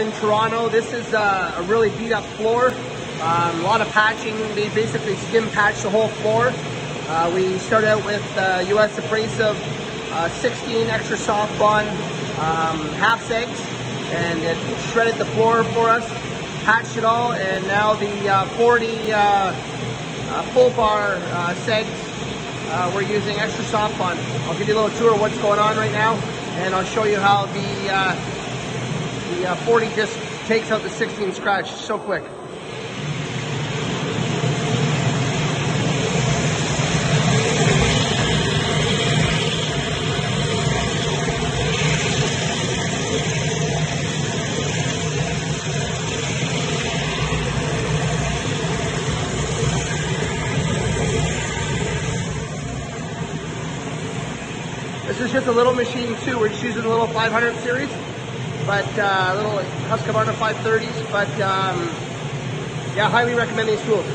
in Toronto. This is a really beat up floor. A lot of patching. They basically skim patch the whole floor. We started out with US Abrasive 16 extra soft bond half segs, and it shredded the floor for us, patched it all, and now the 40 full bar segs, we're using extra soft bond. I'll give you a little tour of what's going on right now, and I'll show you how the 40 just takes out the 16 scratch so quick. This is just a little machine too. We're just using a little 500 series, but little Husqvarna 530s. But yeah, highly recommend these tools.